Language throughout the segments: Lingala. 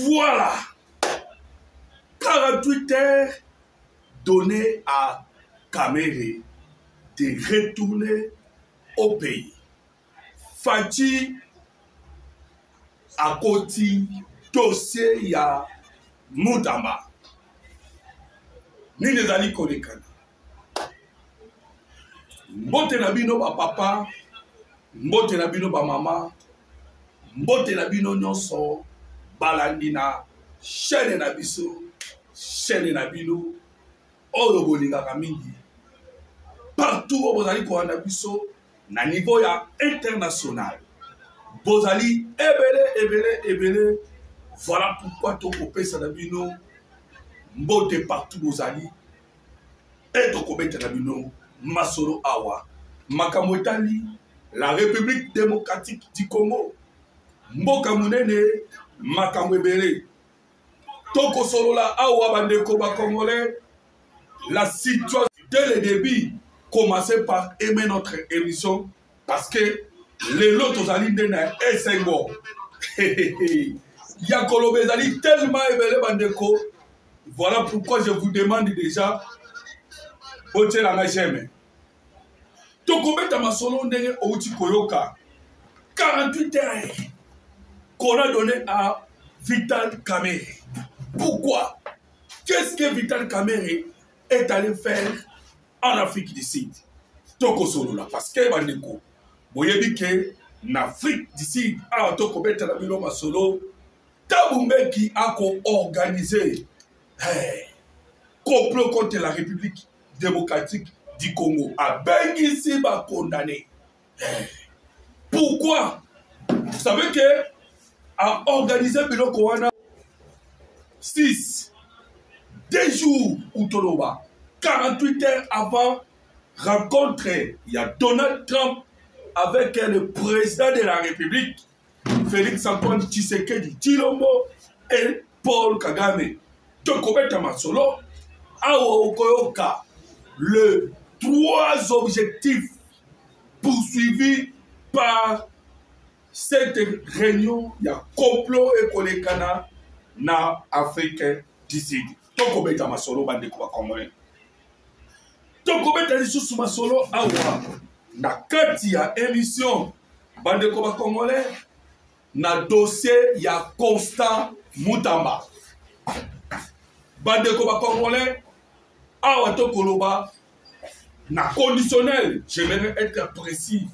Voilà. 48 heures données à Kamere de retourner au pays. Fati à côté dossier ya Mutamba. Ni les ali konekana. Mbote na bino ba papa, mbote na bino ba mama, mbote na bino nyonso balandina chaîne na biso, chaîne na bino oyo bolingaka mingi. Partout où bozali koanda biso na niveau ya international. Bozali ebele. Voilà pourquoi tokopesa na bino mbote partout bozali et tokobeta na bino masolo awa makambo etali la République démocratique du Congo mboka munene makambo ebele tokosolola awa bandeko ba congolais. La situation dès le début commençait par aimer notre émission parce que les lots ozali ndena esengo ya kolobe ezali tellement ebele bandeko. Voilà pourquoi je vous demande déjà otie la j'aime tokobeta masolo ndenge outi koyoka 48 heures qu'on a donné à Vital Kamerhe. Pourquoi? Qu'est-ce que Vital Kamerhe est allé faire en Afrique du Sud? Toko solo là parce que bandeko boyebi ke en Afrique du Sud a toko beta la bilo masolo tabumbeki ako organiser complot contre la République démocratique du Congo a bengisi ba condamné. Pourquoi? Vous savez que a organisé bilo kowana 2 jours ou toloba 48 heures avant rencontre, il y a Donald Trump avec le président de la République, Félix Antoine Tshisekedi Tshilombo et Paul Kagame. Tokobeta masolo, awa okoyoka, le 3 objectifs poursuivis par cette réunion, il y a complot et kolekana na Afrique du Sud. Tokobeta masolo bandeko ba Congolais. Tokobeta lisusu masolo awa na kati ya émission bandeko ba Congolais na dossier ya Constant Mutamba. Bandeko ba Congolais awa tokoloba na conditionnel, j'aimerais être précis,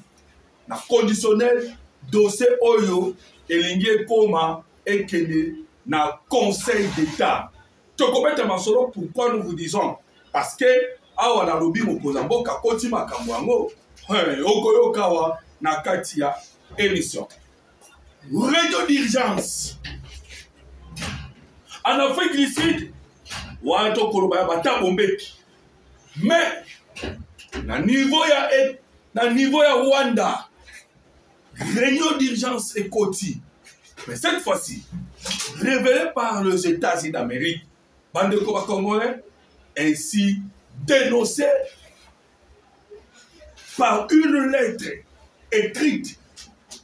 na conditionnel dossier oyo elingi koma ekende na Conseil d'État. Tokobeta masolo, pourquoi nous vous disons? Parce que awa na lobi mokozamboka koti makambo yango okoyoka wa na kati ya émission. Radio d'urgence en Afrique du Sud wa tokoloba bata bombeki. Mais na niveau ya Rwanda réunion d'urgence et Koti. Mais cette fois-ci révélé par les États-Unis d'Amérique, bandeko ba Congolais ainsi dénoncé par une lettre écrite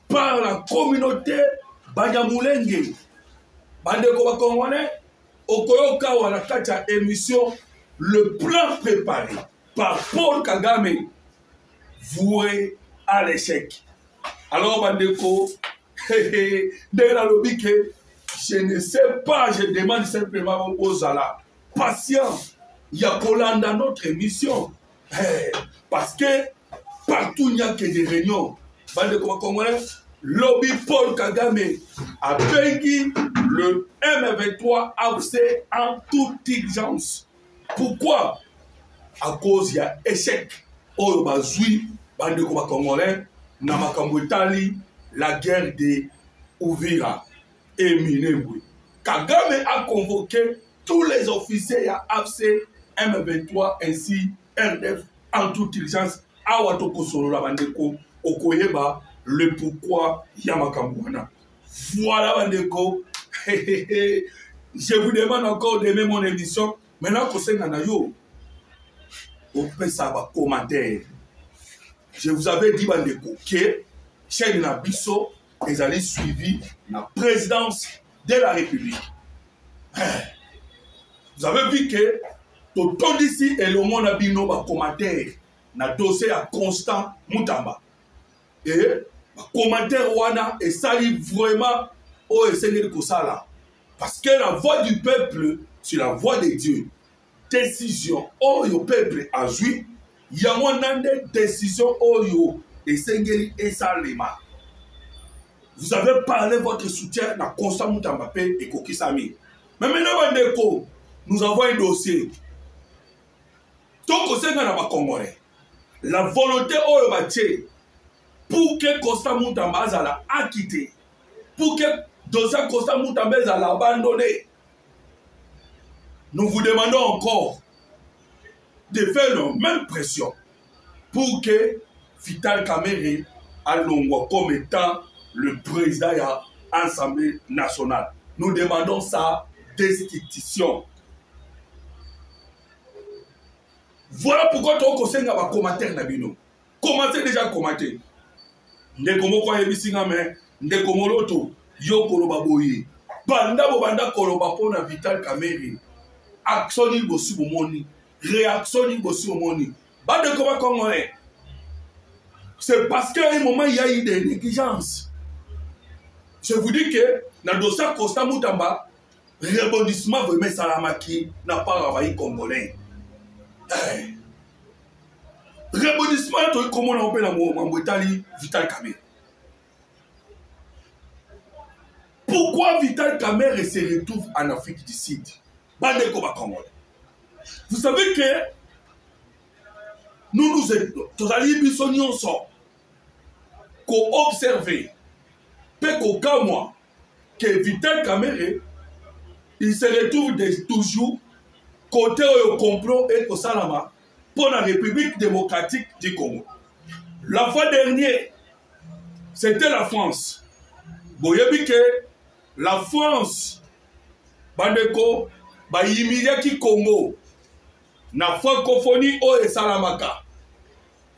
par la communauté Banyamulenge. Bandeko ba Congolais okoyoka wa na kati ya émission le plan préparé par Paul Kagame voué à l'échec. Alors bandeko de la lobby que je ne sais pas, je demande simplement aux ala patient, il y a dans notre émission. Parce que partout il n'y a que des réunions. Lobby Paul Kagame a payé le M23 AFC en toute urgence. Pourquoi? À cause il y a échec. Oyo bazui bandeko ba Congolais na makambo etali la guerre de Uvira et Minembwe. Kagame a convoqué tous les officiers à AFC, M23 ainsi RDF en toute urgence. Awatoko solo la bandeko okoyeba le pourquoi Yamakamwana. Voilà bandeko. Je vous demande encore d'aimer mon émission. Maintenant que c'est Nanayo, on peut savoir commentaire. Je vous avais dit bandeko que chaîne Nabiso, ils allaient suivi la présidence de la République. Vous avez vu que tout ici et le monde a bino ba commentaire na dossier à Constant Mutamba. Et ba commentaire wana et ça vraiment au Seigneur Kosala. Parce que la voix du peuple, c'est la voix de Dieu. Décision oh le peuple a joué. Il y a une décision oh yo et Seigneur et Salema. Vous avez parlé votre soutien à Constant Mutamba et Kokisami. Mais maintenant, nous avons un dossier. Donc, au sein de la Congolais, la volonté au bâti pour que Constant Mutamba soit acquitté, pour que dossier Constant Mutamba soit abandonné, nous vous demandons encore de faire la même pression pour que Vital Kamerhe Alongwa comme étant le président de l'Assemblée nationale. Nous demandons sa destitution. Voilà pourquoi tu as conseillé à commentaire Nabino. Commencez déjà à commenter. Ndekomo kwa yebisinga me, ndekomo loto, yo koloba boye. Banda bobanda koloba pona Vital Kamerhe. Action il bossi bomoni, réaction il bossi bomoni. Bande koma congolais. C'est parce qu'à un moment il y a eu des négligences. Je vous dis que dans le dossier Constant Mutamba, rebondissement vraiment Salamaki n'a pas travaillé congolais. Rebondissement, comment on appelle en Vital Kamerhe. Pourquoi Vital Kamerhe se retrouve en Afrique du Sud? Vous savez que nous allons observer que Vital Kamerhe il se retrouve toujours côté au complot et au Salama pour la République démocratique du Congo. La fois dernière, c'était la France. Vous voyez que la France, Bandeko, ba humilié qui Congo, na francophonie au et Salamaka.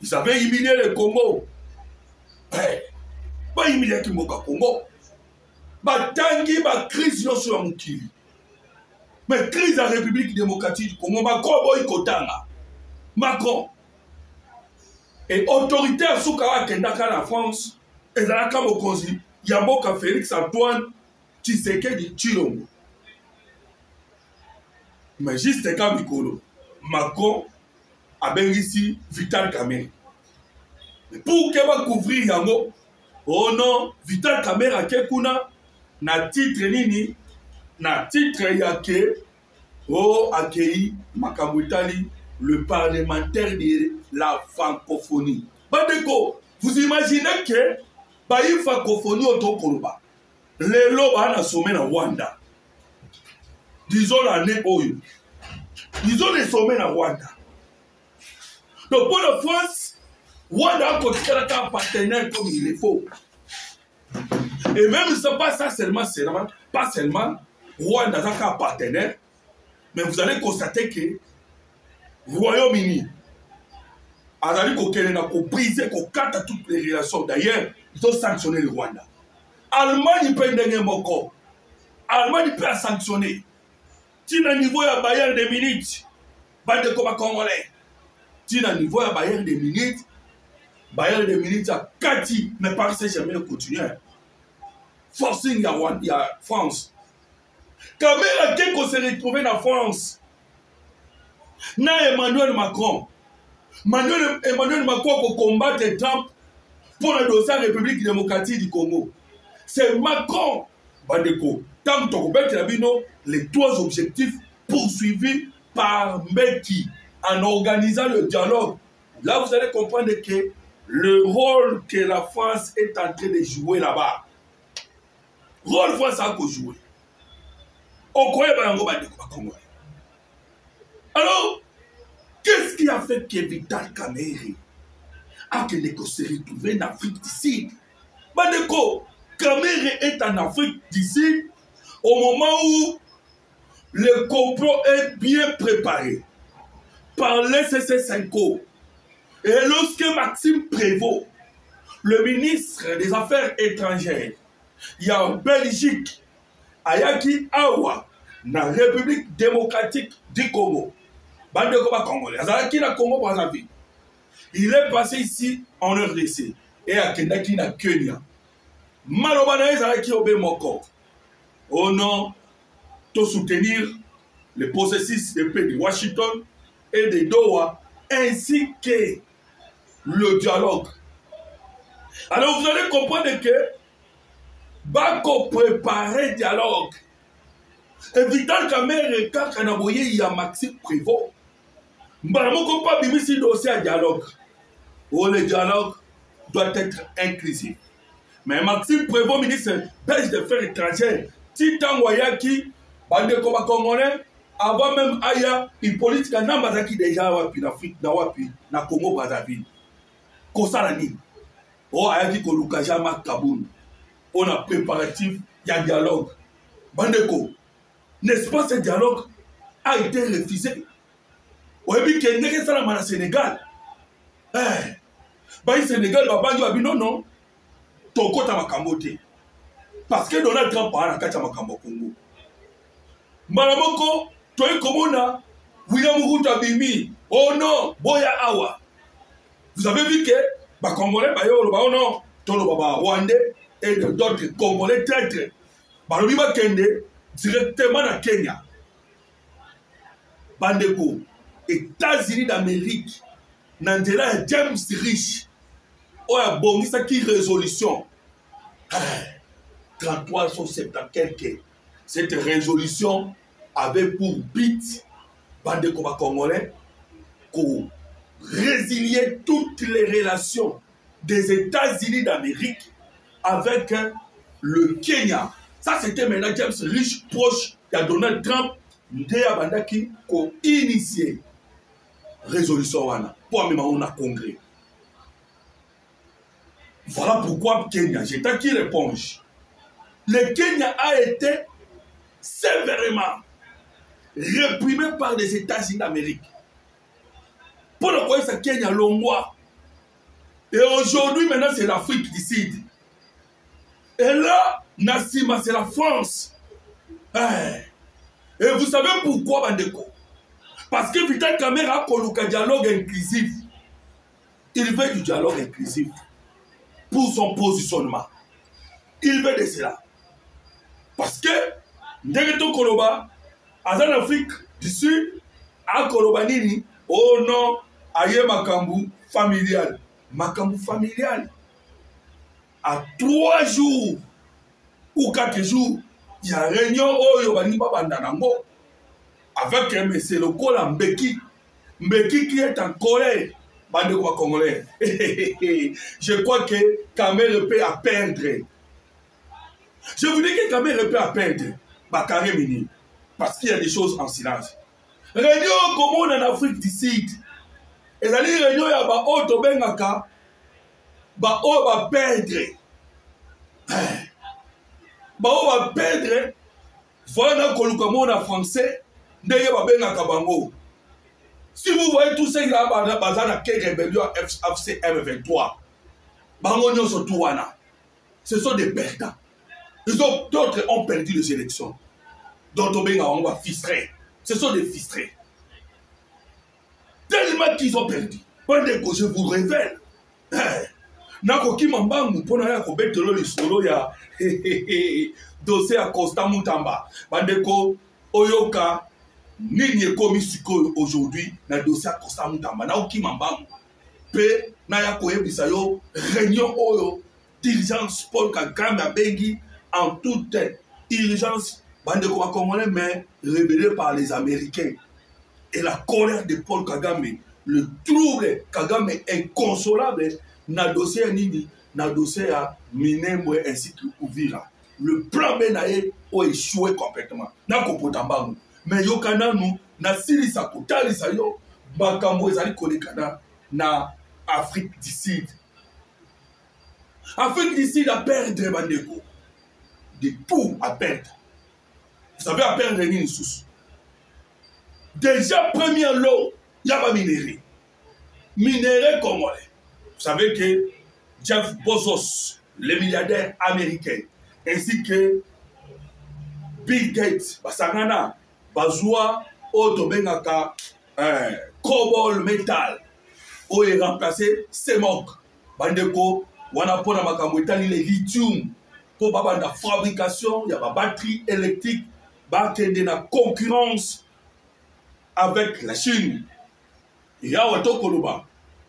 Vous savez humilier le Congo. Ba humilié qui moka Congo. Ba tangi ba crise yo sur mukili. Mais crise de la République démocratique du Congo, Macron boy kotanga. Macron. Et autoritaire sous Kendaka la France, et dans la Kamokozi, Yamboka Félix Antoine Tshisekedi Tshilombo. Mais juste comme Mikolo, Macron a bien ici Vital Kamerhe. Pour qu'il va couvrir Yango, oh non, Vital Kamerhe a Kekuna, na titre nini, na titre yake, oh accueilli Makamutali, le parlementaire de la francophonie. Bandeko, vous imaginez que Baï francophonie au Tokoloba, les lobes na sommet na Rwanda. Disons l'année Oyo. Disons les sommets na Rwanda. Donc pour la France, Rwanda a considéré un partenaire comme il est faux. Et même si ce n'est pas ça seulement, pas seulement Rwanda est un partenaire, mais vous allez constater que le Royaume-Uni a brisé toutes les relations. D'ailleurs, ils ont sanctionné le Rwanda. L'Allemagne peut donner mon corps. L'Allemagne peut sanctionner. Si à niveau de Bayern de Munich, bande comme Congolais. Si à niveau de Bayern de Munich a Kati, mais pas si jamais continuer. Forcing il y a France. Quand même, dès qu'on s'est retrouvé en France, na Emmanuel Macron pour combattre Trump pour le dossier de la République démocratique du Congo. C'est Macron, Bandeko, tant que les trois objectifs poursuivis par Mbeki en organisant le dialogue. Là, vous allez comprendre que le rôle que la France est en train de jouer là-bas, rôle France a joué. On croyait Bandeko. Alors, qu'est-ce qui a fait que Vital Kamerhe a se retrouvé en Afrique du Sud? Bandeko, Kamerhe est en Afrique du Sud au moment où le complot est bien préparé par l'SSS-5O. Et lorsque Maxime Prévost, le ministre des Affaires étrangères, il y a en Belgique, ayaki awa na République démocratique du Congo. Bandeko ba Congolais. Azalaki na Congo Brazzaville. Il est passé ici en RDC et akendaki na Kenya. Maloba na ezalaki obe moko. Au nom de soutenir le processus de paix de Washington et de Doha ainsi que le dialogue. Alors vous allez comprendre que Bako préparer dialogue. Évitant Kamere Kakanaboye il y a Maxime Prévost. Mbaramoko pas bimisi dossier à dialogue. Oh, le dialogue doit être inclusif. Mais Maxime Prévost, ministre belge des Affaires étrangères, Titan Wayaki, Bandeko Congolais, avant même Aya, une politique à Nambazaki déjà wapi l'Afrique, na wapi, na Congo Brazzaville. Kosalani. Oh, Ayaki Kolukajama Kaboun. On a préparatif, il y a dialogue. Bandeko, n'est-ce pas ce dialogue a été refusé? Oui, mais qu'il n'y a pas de Sénégal. Le Sénégal va pas dire non, ton côté à Makambote. Parce que Donald Trump a un Kacha Makambo Congo. Malamoko, toi et Komona, William Ruta Bimi, oh non, Boya Awa. Vous avez vu que les Congolais, non, tous les Rwandais et d'autres Congolais traîtres, Balobima Kende, directement à Kenya. Bandeko, États-Unis d'Amérique, Nandela James Rich, Oya Bongisa qui résolution 3370 quelques. Cette résolution avait pour but, Bandeko Congolais, pour résilier toutes les relations des États-Unis d'Amérique avec le Kenya. Ça, c'était maintenant James Rich, proche de Donald Trump, qui a initié la résolution pour amener un congrès. Voilà pourquoi Kenya, j'ai qui réponse. Le Kenya a été sévèrement réprimé par les États-Unis d'Amérique. Pour le quoi, c'est Kenya Longwa. Et aujourd'hui, maintenant, c'est l'Afrique du Sud. Et là, Nassima, c'est la France. Et vous savez pourquoi, Bandeko? Parce que Vital Kamera a un dialogue inclusif. Il veut du dialogue inclusif pour son positionnement. Il veut de cela. Parce que, Ndegeto Koloba, en Afrique du Sud, à Kolobanini, oh non, aïe Makambu familial. Makambu familial. À 3 jours ou 4 jours, il y a une réunion avec M. Lokola Mbeki. Mbeki qui est en colère. Bandeko Congolais. Je crois que Kamere peut à perdre. Je vous dis que Kamere peut à perdre. Bakare Mini. Parce qu'il y a des choses en silence. Réunion commune en Afrique du Sud. Et la réunion, il y a ba auto bengaka. Ba o va perdre. Ba o va perdre. Voilà qu'on a français. Ndeye ba bengaka bango. Si vous voyez tout ça, il y a bazana qui rébellion FC M23. Bango nyoso touwana. Ce sont des perdants. D'autres ont perdu les élections. D'autres on va fistrer. Ce sont des fistrés. Tellement qu'ils ont perdu. Pendant que je vous révèle. Nakoki mambangu pona ya kobetelo lisolo ya dossier à Costa Mutamba. Bandeko Oyoka nini ekomi sikoyo aujourd'hui na dossier à Costa Mutamba. Nakoki mambangu pe na ya koyebisa yo réunion oyo d'urgence Paul Kagame abengi en toute urgence. Bandeko ba Congolais mais révélé par les Américains. Et la colère de Paul Kagame, le trouble Kagame inconsolable. Na dossier nini, na dossier à Minembwe ainsi que Uvira. Le plan Benaye a échoué complètement. Na kopotambangu. Mais yokana nous, na silisa kotalisa yo, bakambo ezali kolekana na Afrique du Sud. Afrique du Sud a perdre bandeko. De tout à perdre. Vous savez à perdre nini sous. Déjà premier lot, il y a pas minéré. Minéré congolais. Vous savez que Jeff Bezos, le milliardaire américain, ainsi que Bill Gates basangana bazwa oyo tobengaka cobalt metal oyo remplacer CMOC bandeko wana mpona makambo etali le lithium mpo babanda fabrication ya babatterie électrique bakende na concurrence avec la Chine. Yawa tokoloba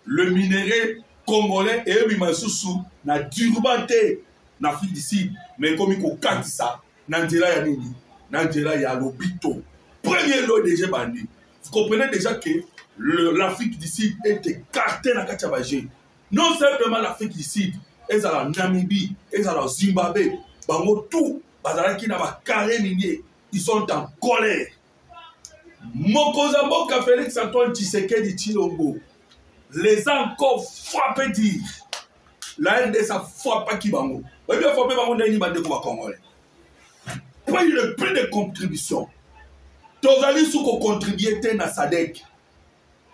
le minerai congolais eyebima lisusu na Durban te na Afrique du Sud mais ekomi kokatisa na nzela ya nini na nzela ya lobito premier lot déjà bandi. Vous comprenez déjà que l'Afrique du Sud est écartée na kati ya baje. Non simplement l'Afrique du Sud, ezala Namibie, ezala Zimbabwe, bango tout bazalaki na ba carré minier, ils sont en colère. Mokozamboka Félix Antoine Tshisekedi Tshilombo les a encore frappé dire la RDC a frappé Kibango. Oui, bien frappé Bango Ndeni Bandeko ba Congolais. Paye le prix de contribution. Tozali souko contribuer na SADC.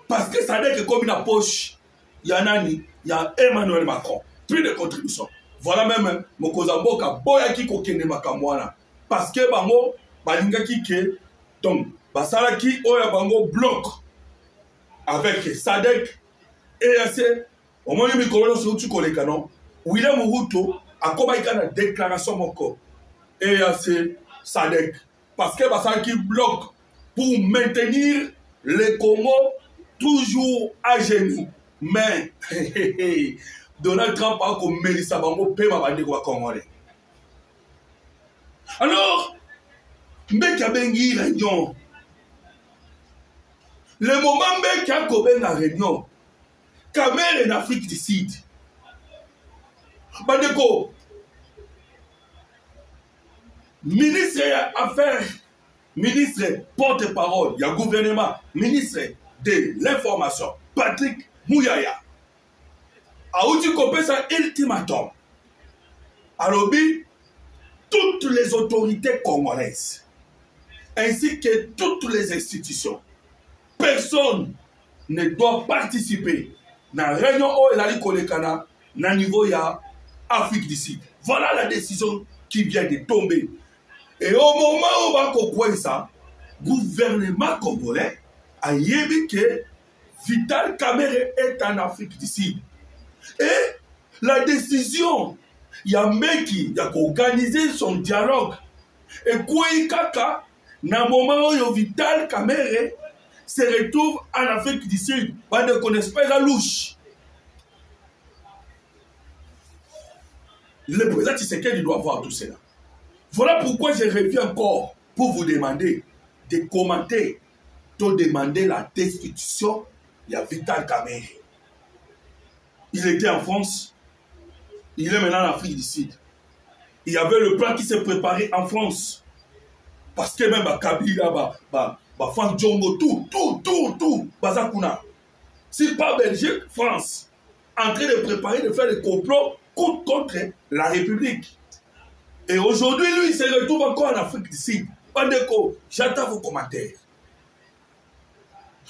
Parce que SADC est comme une poche. Yanani, il y a Emmanuel Macron. Prix de contribution. Voilà même Mokozamboka boyaki kokende makamwana. Parce que Bango balingaki ke donc basalaki oya Bango bloc avec SADC EAC. Au moins mi kolona so tu koleka non. William Ruto akobaika na déclaration moko. EAC SADC parce que basalaki bloc pour maintenir le Congo toujours à genoux. Mais Donald Trump a comme Mélissa Bango pema bandeko Congolais. Alors, Mbeki bengi réunion. Le moment Mbeki a kobenga réunion, Cameroun en Afrique du Sud. Bandeko, ministre affaires, ministre porte-parole, il y a gouvernement, ministre de l'information, Patrick Mouyaya. Aouti Kopesa ultimatum. Alobi, toutes les autorités congolaises, ainsi que toutes les institutions, personne ne doit participer dans la réunion où il kolekana na niveau ya Afrique du Sud. Voilà la décision qui vient de tomber. Et au moment où on va comprendre ça, le gouvernement congolais a dit que Vital Kamerhe est en Afrique du Sud. Et la décision, il y a un mec qui a organisé son dialogue. Et quoi kaka, na moment où Vital Kamerhe se retrouve en Afrique du Sud, on ne connaît pas la louche. Le président Tshisekedi doit voir tout cela. Voilà pourquoi je reviens encore pour vous demander de commenter, de demander la destitution de Vital Kamerhe. Il était en France, il est maintenant en Afrique du Sud. Il y avait le plan qui s'est préparé en France. Parce que même Kabila, Franck Djongo, tout, Bazakuna. C'est pas Belgique, France, en train de préparer, de faire des complots contre la République. Et aujourd'hui, lui, il se retrouve encore en Afrique du Sud. Bandeko, j'attends vos commentaires.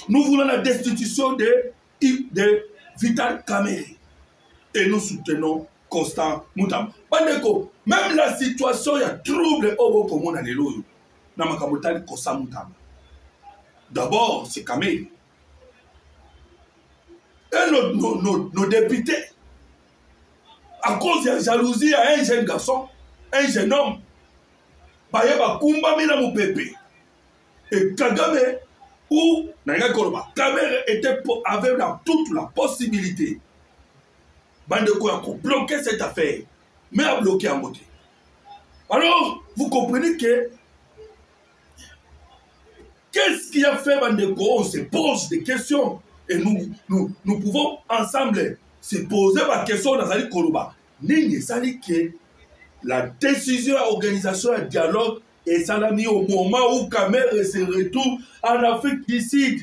Nous voulons la destitution de Vital Kamerhe. Et nous soutenons Constant Mutamba. Bandeko, même la situation, il y a trouble au Congo dans les lois. Namakabotali Constant Mutamba. D'abord, c'est Kamerhe. Et nos députés, à cause de la jalousie à un jeune garçon, un jeune homme, Bayeba Kumba Mina Moupepe. Et Kagame, ou Kamerhe avait toute la possibilité de bloquer cette affaire, mais à bloquer en beauté. Alors, vous comprenez que qu'est-ce qui a fait Bandeko? On se pose des questions et nous pouvons ensemble se poser la question dans Zali Koloba. N'est-ce pas que la décision à l'organisation et dialogue est salami au moment où Kamerhe se retrouve en Afrique du Sud?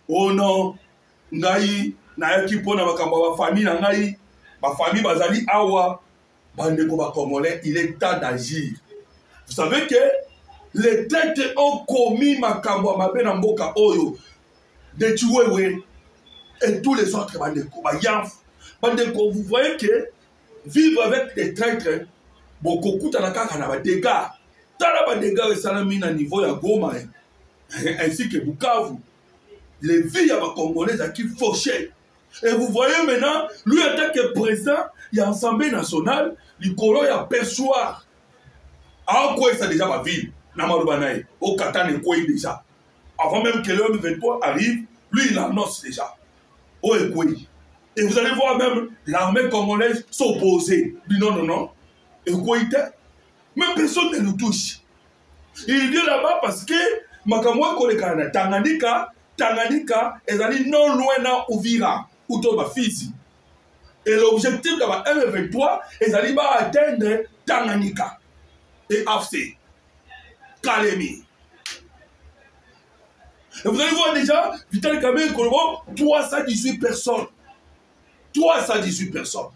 Oh non, Ngaï, Naïki Pona Makamba, famille Nangaï, ma famille Bazali Awa, Bandeko Congolais, il est temps d'agir. Vous savez que les têtes ont commis Makamba, Mabena Mboka Oyo, de Tchouéoué, et tous les autres Bandeko, Bayaf. Bandeko, vous voyez que vivre avec des traîtres, bokokuta na kaka na ba dégâts tala ba dégâts esalami na niveau ya Goma ainsi que Bukavu. Les vies à Congolais qui fauchaient. Et vous voyez maintenant, lui en tant que président, il y a Assemblée nationale, le colon il y a perchoir. À quoi ça déjà ma ville, Namarubanaï, au Katane quoi déjà. Avant même que l'homme 23 arrive, lui il annonce déjà. Au Ekoué. Et vous allez voir même l'armée congolaise s'opposer. Dit non, non, non. Ekoué, même personne ne nous touche. Il vient là-bas parce que Makamwa Kolekana, Tanganyika est allé non loin dans Ouvira, où tu as Fizi. Et l'objectif de la M23 est allé atteindre Tanganyika et AFC, Kalemi. Et vous allez voir déjà, Vital Kamel Kolombo, 318 personnes. 318 personnes.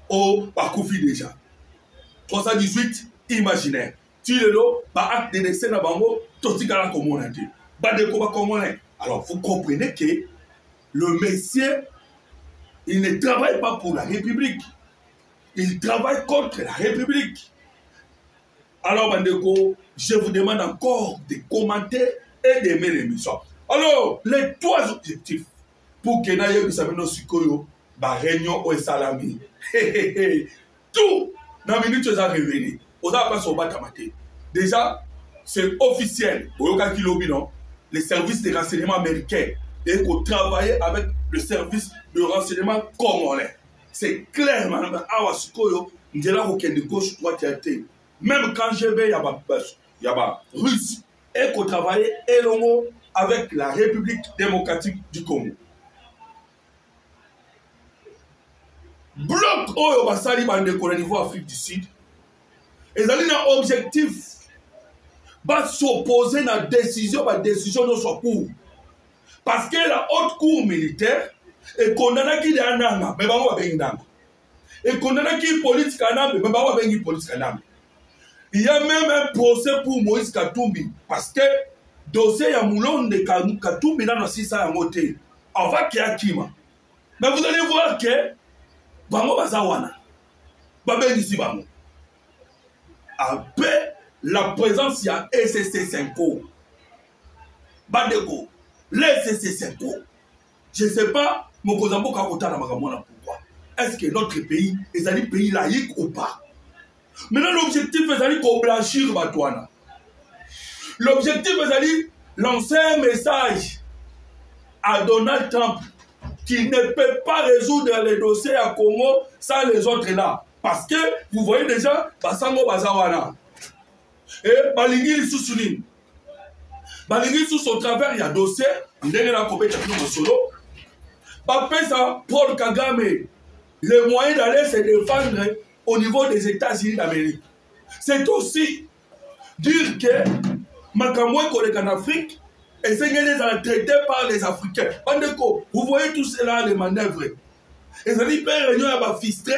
Au Bakoufi déjà. 318 imaginaires. Tu le lot, acte de décès na bango, totikala comme on a dit. Alors vous comprenez que le Messie, il ne travaille pas pour la République. Il travaille contre la République. Alors Bandeko, je vous demande encore de commenter et d'aimer l'émission. Alors, les trois objectifs pour que Naye Bissameno Sikoyo, ba réunion au Salami. Tout, dans minute, vous avez révélé. Vous avez pas sur Batamate. Déjà, c'est officiel. Les services de renseignement américains et qu'on travaille avec le service de renseignement congolais. C'est clair, madame. Même quand je vais, il y a russe et qu'on travaille avec la République démocratique du Congo. Bloc Oyo Basali Bandeko au niveau Afrique du Sud. Ils ont un objectif va s'opposer à la décision de son cours. Parce que la haute cour militaire est condamnée qui est en Nanga, mais pas en et condamnée qui est politique en Nanga, mais pas en politique en Nanga. Il y a même un procès pour Moïse Katumbi. Parce que le dossier à Moulon de Katumbi dans le 600 à côté. On va qu'il y a Kima. Mais vous allez voir que Bango Bazawana, Babel ici Bango. Après la présence, il y a SSC5O. Bandeko, les SSC5O. Je ne sais pas, pourquoi. Est-ce que notre pays est un pays laïque ou pas? Maintenant, l'objectif est d'aller blanchir Batouana. L'objectif est d'aller lancer un message à Donald Trump qui ne peut pas résoudre les dossiers à Congo sans les autres là. Parce que vous voyez déjà, Basango Bazawana. Et Balingi Sousouni. Balingi Sousouni, au travers, il y a dossier. Il y a un compétition solo. Bapesa Paul Kagame, le moyen d'aller se défendre au niveau des États-Unis d'Amérique. C'est aussi dire que Makamoué Kolek en Afrique et c'est traité par les Africains. Vous voyez tout cela, les manœuvres. Et ça dit, père, il y a un fistré.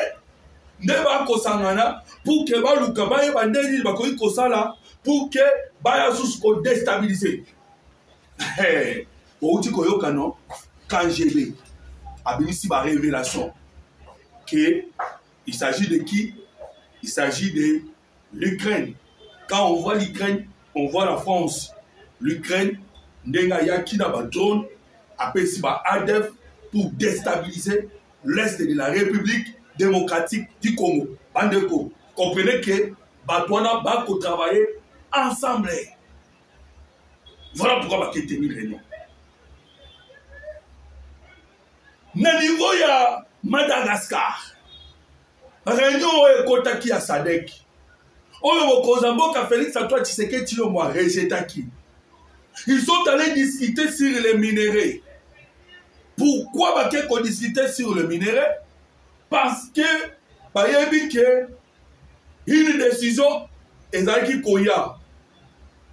Pour que Baluka Baye Bandeni Bakoyi Kosala pour que Bayasus ko déstabiliser. Outi Koyoka non quand j'ai abinisi ba révélation que il s'agit de qui? Il s'agit de l'Ukraine. Quand on voit l'Ukraine, on voit la France. L'Ukraine ndenga yaki na ba drone apesi ba ADF pour déstabiliser l'est de la République démocratique du Congo. Bandeko, comprenez que Batouana va travailler ensemble. Voilà pourquoi va tenir une réunion. Na niveau ya Madagascar, réunion est kotaki à Sadek. Oyo Kozamboka Félix Antoine Tshisekedi Tshilombo rejetaki. Ils sont allés discuter sur les minéraux. Pourquoi va discuter sur le minerai? Parce que bayebi que une décision ezalaki koya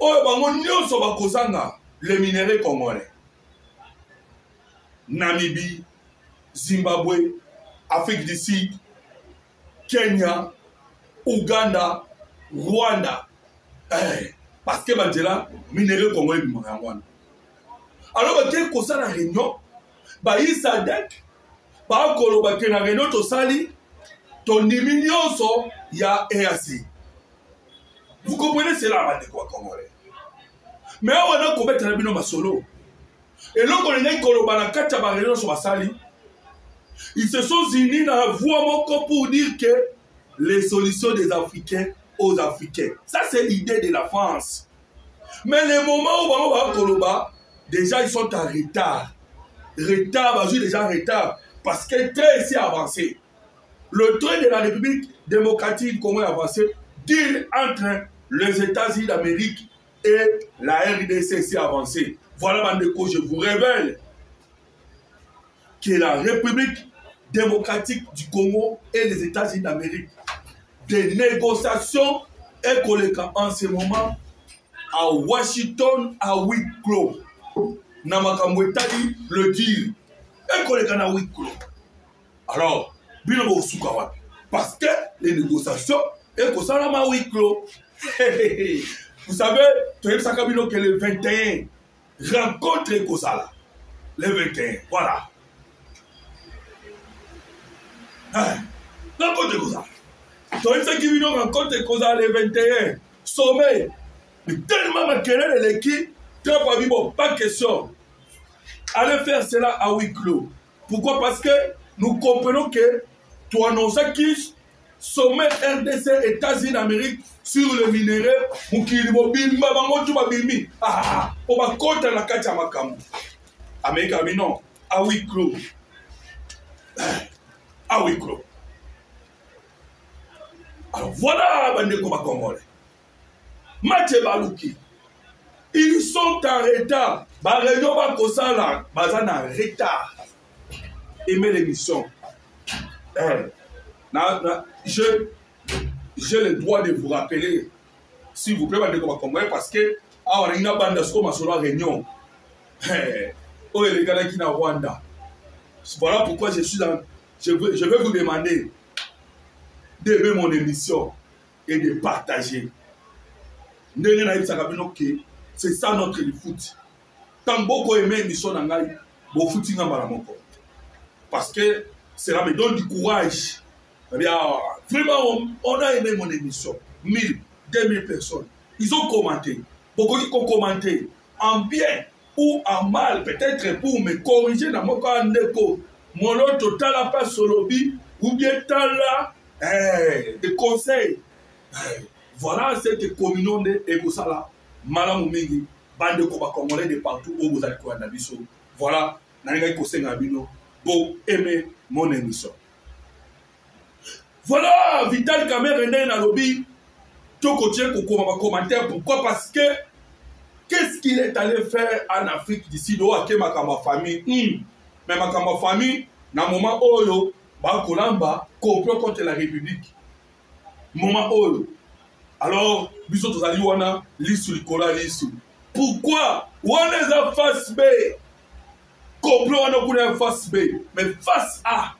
oyo bango nyonso bakozanga le minerai congolais. Namibie, Zimbabwe, Afrique du Sud, Kenya, Ouganda, Rwanda. Parce que bandela minerai congolais bimaka wana. Alors bakei kosala réunion ba Sadek ba koloba ke na réunion tosali tondimi nyonso ya EAC. Vous comprenez cela, bande quoi congolais. Mais on a combattu la bino masolo. Et là, on a koloba na kati ya ba réunion sur basali. Ils se sont unis dans la voie moko pour dire que les solutions des Africains aux Africains. Ça, c'est l'idée de la France. Mais les moments où on va koloba, déjà ils sont en retard. Retard, déjà en retard. Parce que le train ici avancé. Le train de la République démocratique comment avancé, deal entre les États-Unis d'Amérique et la RDC s'est avancé. Voilà, Bandeko, je vous révèle que la République démocratique du Congo et les États-Unis d'Amérique, des négociations et collègues en ce moment à Washington à huis clos. Namakamwetali le dire. Et collègues à huis clos. Alors, Binobo Soukawa, parce que les négociations et que ça n'a huis clos. Vous savez, tu as Sakabino que le 21 rencontre Kosala. Le 21, voilà. Rencontre Kosala. Tu as Sakabino rencontre Kosala le 21. Sommet. Mais tellement ma querelle est l'équipe, pas question. Allez faire cela à huis clos. Pourquoi? Parce que nous comprenons que tu annonces qui sommet RDC États-Unis d'Amérique sur le minerai mukili mobile mabango tu babimi on va compter la carte à Makamu Amérique non à huis clos à huis clos. Alors voilà bandeko ba Congolais Mathieu Balouki ils sont en retard ba réunion ba kosala bazana en retard aimer l'émission. J'ai le droit de vous rappeler, s'il vous plaît, parce que on a une bande de réunion. Oh, les gars qui na Rwanda. Voilà pourquoi je suis dans. Je vais vous demander d'aimer mon émission et de partager. C'est ça notre foot. Tant beaucoup aimer l'émission d'Angaï, bon footing en Malamoko. Parce que cela me donne du courage. Eh bien, vraiment, on a aimé mon émission. 1000, 2000 personnes. Ils ont commenté. Beaucoup qui ont commenté en bien ou en mal, peut-être pour me corriger dans mon cas, mon lot total à pas solobi, ou bien là, des conseils. Voilà cette communion de Ebosala, Malam Mingi, bande de Koba Congolais de partout où vous allez quoi Nabiso. Voilà, Nanga Koseng Abino, pour aimer mon émission. Voilà, Vital Kamerene na lobby, tout côté pour commentaire. Pourquoi? Parce que qu'est-ce qu'il est allé faire en Afrique d'ici de ma famille? Mais ma famille, dans le moment où Bakolamba complot contre la République. Moment où alors, biso tozali wana lisu likola lisu. Pourquoi? Wana za face B. Complot wana kuna face B, mais face A.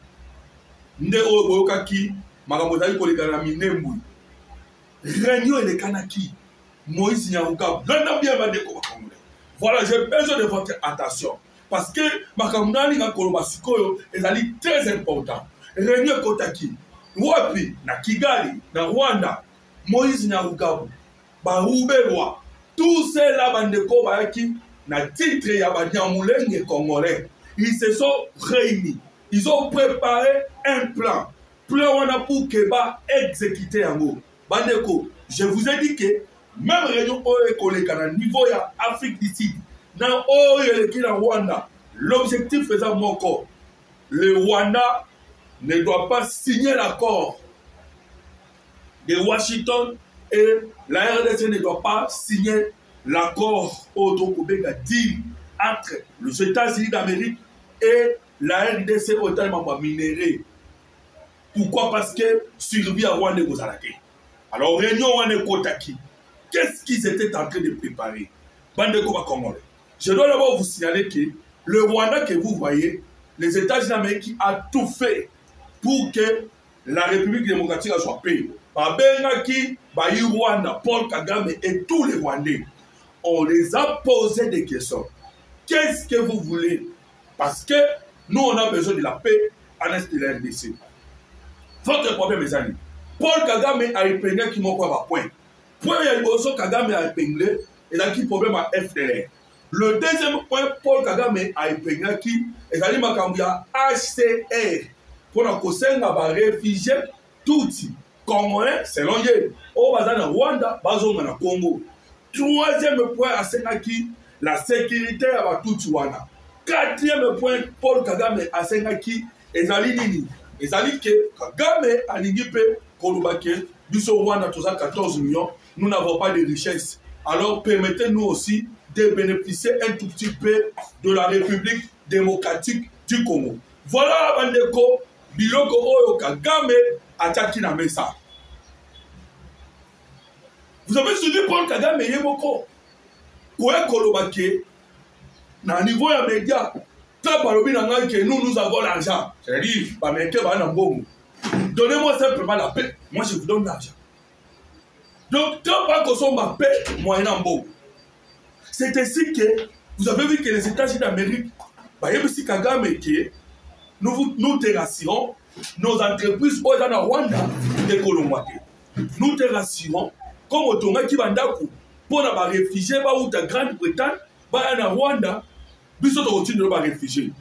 Nde oyokaki makambo ezali kolekana na minembwe. Réunion elekanaki Moïse Nyarugabo. Landa bien bandeko bakongole. Voilà, j'ai besoin de votre attention parce que makambo nani nga koloba sikoyo ezali très important. Réunion kotaki wapi na Kigali na Rwanda. Moïse Nyarugabo Bahubelwa tous ces là bandeko bayaki na titre ya Banyamulenge congolais. Ils se sont réunis. Ils ont préparé un plan. Plan wana pour Keba exécuter yango. Bandeko, je vous ai dit que même réunion collègue à niveau ya Afrique d'ici, dans le Rwanda, l'objectif faisant mon corps. Le Rwanda ne doit pas signer l'accord de Washington et la RDC ne doit pas signer l'accord Oto-Kobega deal entre les États-Unis d'Amérique et la RDC au terme minéré. Pourquoi? Parce que survie à Rwanda Gozalake. Alors, réunion Rwanda Kotaki. Qu'est-ce qu'ils étaient en train de préparer? Bande Koba Congolais. Je dois d'abord vous signaler que le Rwanda que vous voyez, les États-Unis d'Amérique a tout fait pour que la République démocratique soit payée. Babengaki, Bayi Rwanda, Paul Kagame et tous les Rwandais. On les a posé des questions. Qu'est-ce que vous voulez? Parce que nous, on a besoin de la paix à l'est de la RDC. Votre problème est ça. Paul Kagame a épinglé qui m'a quoi point. Point il y a une Kagame a épinglé et là qui problème à FDLR. Le deuxième point, Paul Kagame a épinglé qui est allé à HCR pour la cause de réfugiés tout Congolais selon lui au bazar de Rwanda, bazonga na Congo. Troisième point à Senaki, la sécurité à tout Rwanda. Quatrième point, Paul Kagame a Senaki ezali nini ezali que Kagame a lingipe kolubake biso Rwanda toza 14 millions, nous n'avons pas de richesse. Alors permettez-nous aussi de bénéficier un tout petit peu de la République démocratique du Congo. Voilà bandeko biloko oyo Kagame ataki na mesa. Vous avez suivi Paul Kagame yemoko koye kolobake na niveau ya média. Nous avons l'argent. C'est-à-dire, donnez-moi simplement la paix. Moi, je vous donne l'argent. Donc, tant pas que son ma paix, moi, c'est ainsi que vous avez vu que les États-Unis d'Amérique, nous terrassirons nos entreprises au Rwanda de Colombo. Nous terrassirons comme au Tonga qui va pour les réfugiés ou de Grande-Bretagne, en Rwanda. Biso to continue de réfugier.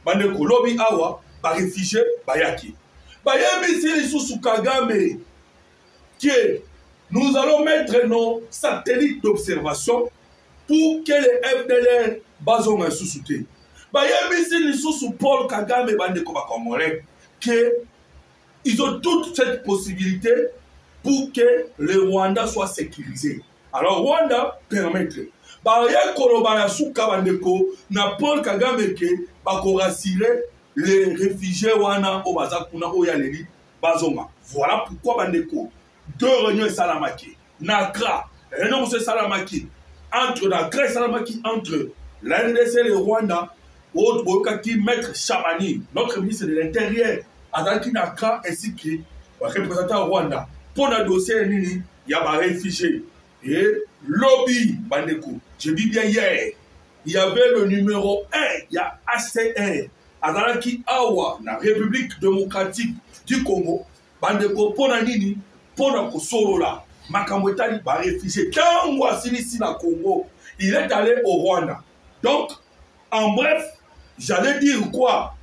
Bande kolobi awa ba réfugié bayaki. Bayemi si sous Kagame que nous allons mettre nos satellites d'observation pour que les FDLR bazonga sous-souté. Bayemi si sous Paul Kagame bande ko ba Congolais que ils ont toute cette possibilité pour que le Rwanda soit sécurisé. Alors Rwanda permettre Baye koloba ya suka bandeko na Paul Kagame ke bako rassurer les réfugiés wana o bazakuna o ya leli bazonga. Voilà pourquoi bandeko deux réunions Salamaki Nakra réunion Salamaki entre Nakra et Salamaki entre la RDC et le Rwanda au Kaki maître Chabani notre ministre de l'Intérieur Azaki Nakra ainsi que représentant Rwanda pour le dossier nini ya ba réfugiés. Et lobby, bandeko, je dis bien hier, il y avait le numéro 1, il y a ACR, Azalaki Awa, la République démocratique du Congo, bandeko, pona nini, pona kosolo la, makamwetali ba réfugié, quand voici ici dans Congo, il est allé au Rwanda. Donc, en bref, j'allais dire quoi?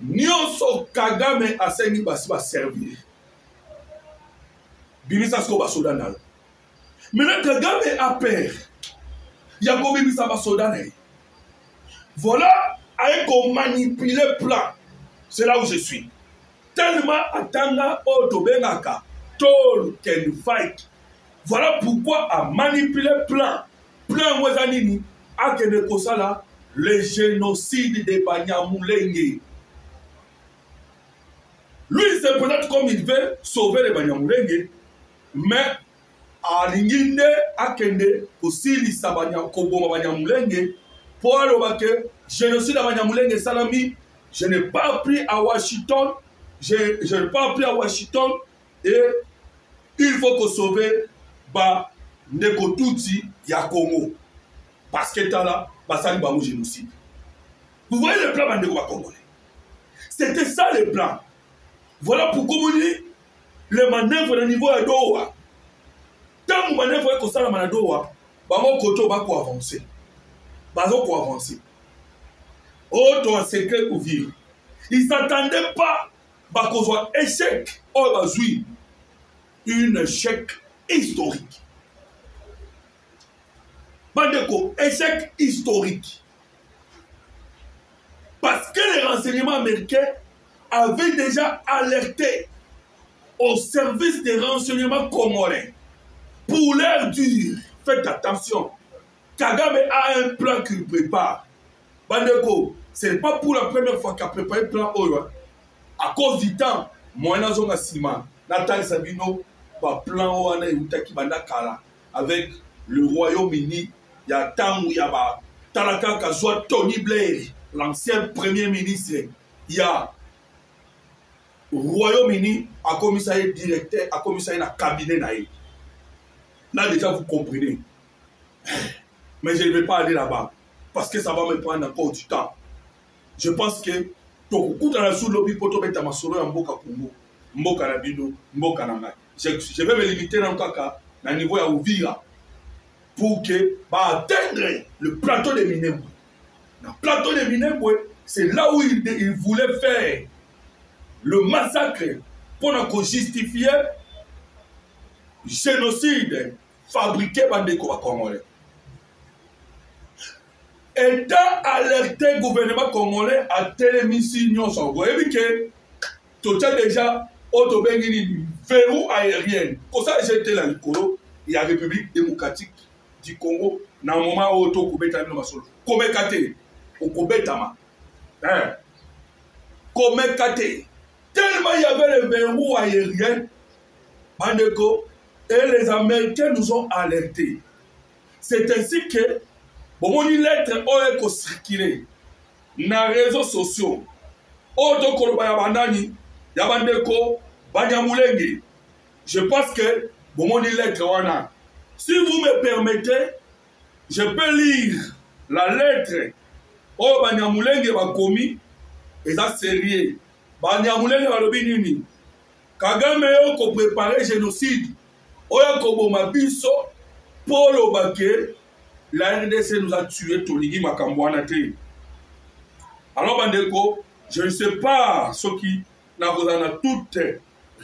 Nyonso Kagame Aseni basi va servir. Bimisa sko basoda na. Maintenant, Kagame a peur. Il y a combien de soldats. Voilà, avec qu'on manipule le plan. C'est là où je suis. Tellement Atanga Otobengaka, Tol Ken Fight. Voilà pourquoi a manipulé le plan. Plan Wazanini, a Kene Kosala, le génocide de Banyamulenge. Lui, il se présente comme il veut sauver les Banyamulenge, mais alinginde akende osili sabanya koboma Banyamulenge pour alobake génocide à Banyamulenge salami. Je n'ai pas appris à Washington, je n'ai pas appris à Washington et il faut que sauver ba Nekotouti ya Congo parce que là basali ba génocide. Vous voyez le plan bandeko ba Congolais. C'était ça le plan. Voilà pourquoi vous dites le manœuvre au niveau de Doha. Tant que manœuvre est comme ça, la Doha, bango koto ba ko avancer. Bazo ko avancer. Autre secret pour vivre. Ils s'attendaient pas bah qu'on soit échec. Oh bah oui, un échec historique. Bandeko, échec historique. Parce que les renseignements américains avaient déjà alerté au service des renseignements congolais pour leur dire, faites attention, Kagame a un plan qu'il prépare. Bandeko, ce n'est pas pour la première fois qu'il a préparé un plan Oyo. À cause du temps, moi, je suis Sima, Nathalie Sabino, plan Oana et Utaki Bandakala, avec le Royaume-Uni, il y a tant où il y a Talaka Kazwa, Tony Blair, l'ancien premier ministre, il y a Royaume-Uni, à commissariat directeur, à commissariat cabinet. Là, déjà, vous comprenez. Mais je ne vais pas aller là-bas. Parce que ça va me prendre encore du temps. Je pense que tout dans la sous-lobby pour tomber dans ma solo en Boka Congo. mboka na bino mboka na ngai. Je vais me limiter dans le niveau ya Uvira pour que atteindre le plateau de Minembwe. Le plateau de Minembwe, c'est là où il voulait faire le massacre pour justifier le génocide fabriqué par des Congolais. Étant alerté le gouvernement congolais à télémission nyonso. Vous voyez que tout est déjà autobengini verrou aérien. Pour ça j'étais là Nicolo, il y a République démocratique du Congo dans le moment où auto kobeta no masolo. Komekate, okobetama. Hein? Komekate. Tellement il y avait le verrou aérien, Bandeko, et les Américains nous ont alertés. C'est ainsi que bon, les lettres ont circulé dans les réseaux sociaux. Auto Koloba Yabandani, Yabandeko, Banyamulenge. Je pense que bon, les lettres wana. Si vous me permettez, je peux lire la lettre au Banyamulenge Bakomi et ça sérieux. Banyamulenge Balobi Nini. Kagame yo préparé génocide. Oya Koboma Biso, Polo Baké. La RDC nous a tué Tonigi Makambouana. Alors, Bandeko, je ne sais pas ce qui n'a pas toute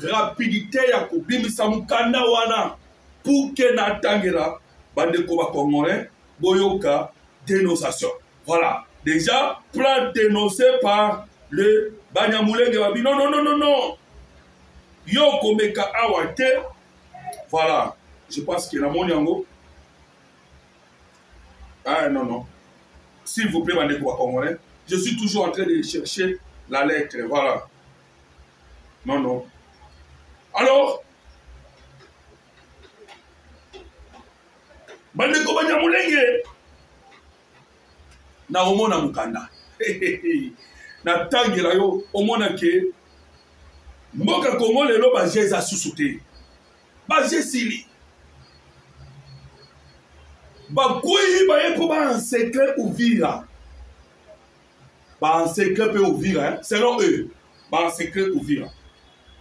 rapidité à Kobimisa Mukanda Wana pour que Natangera, Bandeko Bakongolais, Boyoka, dénonciation. Voilà. Déjà, plan dénoncé par le Banyamulenge Babi. Non, non, non, non, non. Yoko Meka Awate. Voilà. Je pense qu'il y a mon yango. Ah non, non. S'il vous plaît, Bandeko Congolais, je suis toujours en train de chercher la lettre. Voilà. Non, non. Alors, Bandeko Banyamulenge, na omona mukanda. Na tangela yo, omona ke, mboka Congo lelo baje za susute. Baje sili. Bakoui baye pour un secret Uvira. Un secret peut Uvira, selon eux. Un secret Uvira.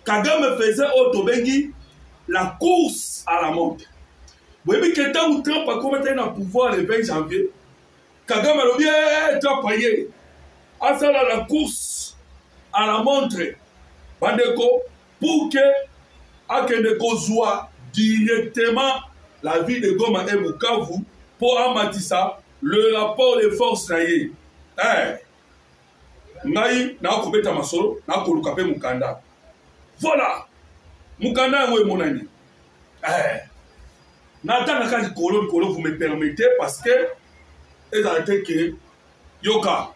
Kagame faisait Otobengi la course à la montre. Vous voyez que tant ou Trump a commencé dans le pouvoir le 20 janvier, Kagame a dit Trump payé. À ça la course à la montre. Bandeko, pour que Akendeko soit directement la vie de Goma et Bukavu pour Amatissa, le rapport de force naïe. Naïe, na okobeta masolo, na okolukape Mukanda. Voilà. Mukanda est mon ami. Nathan Kali Kolo, vous me permettez parce que, que Yoka,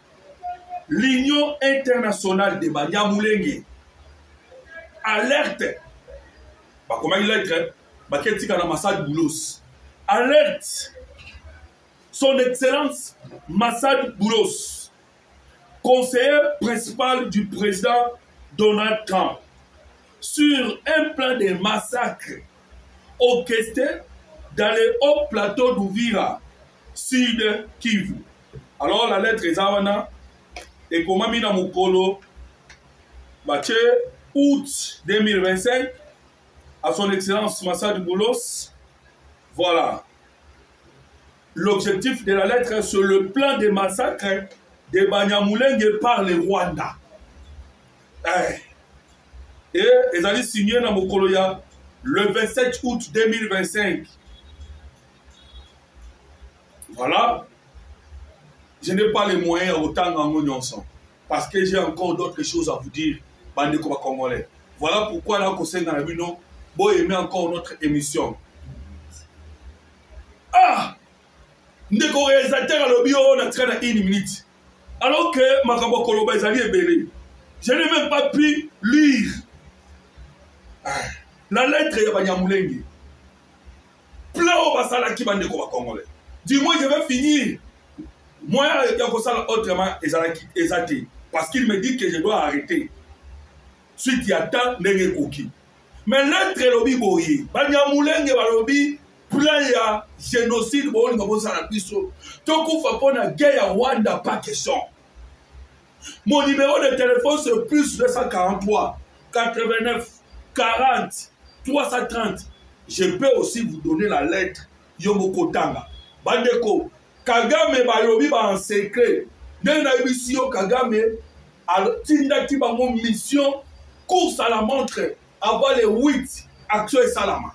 l'Union internationale de Banyamulenge alerte. Comment il est? Baketika na Massad Boulos. Alerte. Son Excellence Massad Boulos, conseiller principal du président Donald Trump, sur un plan de massacre orchestré dans les hauts plateaux d'Uvira, sud Kivu. Alors la lettre est Zawana et comment mina mukolo bache août 2025 à son Excellence Massad Boulos. Voilà. L'objectif de la lettre est sur le plan des massacres de Banyamulenge par les Rwanda. Et ils allaient signer dans Mokoloya le 27 août 2025. Voilà. Je n'ai pas les moyens autant en mon sang. Parce que j'ai encore d'autres choses à vous dire, Bandeko Congolais. Voilà pourquoi là, conseil dans la vie, non, vous aimez encore notre émission. Ah! Ndeko réalisateur à l'obio, on a traîné une minute. Alors que Makambo Koloba est belé. Je n'ai même pas pu lire la lettre de Banyamulenge. Plein au basala qui Bandeko Congolais. Dis-moi, je vais finir. Moi, il y a que ça autrement exaté. Parce qu'il me dit que je dois arrêter. Suite, il y a tant de coquilles. Mais lettre de l'obio boye. Banyamulenge balobi. Plein ya génocide bon nga bosa na biso to kufa pona guerre ya Rwanda pas question. Mon numéro de téléphone c'est plus 243 89 40, 330. Je peux aussi vous donner la lettre Yomoko Tanga. Bandeko, Kagame Bayobi ba en secret. Nena Ebisio Kagame a tindaki bango mission course à la montre avant les 8 actions et salama.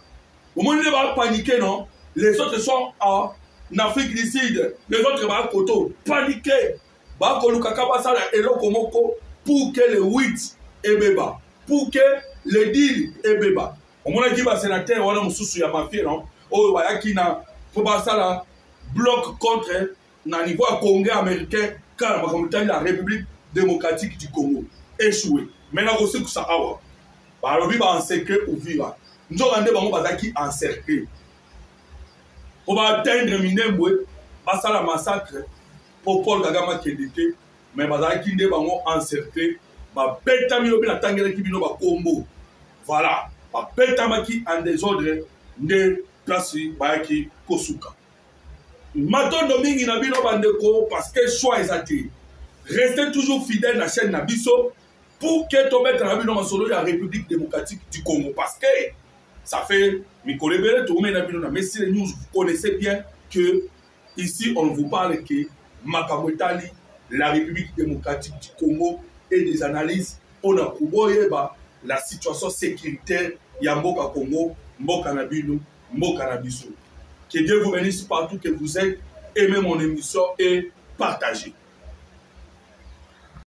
Au moment où ils vont paniquer, non? Les autres sont en Afrique du Sud, les autres vont koto paniquer. Ba kolukaka basala eloko moko pour que les 8 ebeba, pour que les 10 ebeba. Au moment où les sénateurs wana mususu ya mafia, non? Oh bayaki na faut basala bloc contre na niveau Congrès américain car la République démocratique du Congo échoué. Maintenant aussi que ça awa. Balobi ba en secret ou vivre. Nous avons bango bazaki encerclé. Pour atteindre Minembwe, basala massacre pour Paul Kagame Kendeke, mais bazaki nde bango encerclé, ba betami lobi na tangela ki bino ba kombo. Voilà, ba betamaki en désordre nde place bayaki kosuka. Matondo mingi na bino bandeko parce que choix ezati. Restez toujours fidèles à la chaîne Nabiso pour que tu mettes la la République démocratique du Congo. Parce que ça fait, mais si nous vous connaissez bien que ici on vous parle que Makamotali, la République démocratique du Congo et des analyses on a la situation sécuritaire Yamboka Congo, Mboka Nabino, Mboka Nabiso. Que Dieu vous bénisse partout que vous êtes. Aimez mon émission et partagez.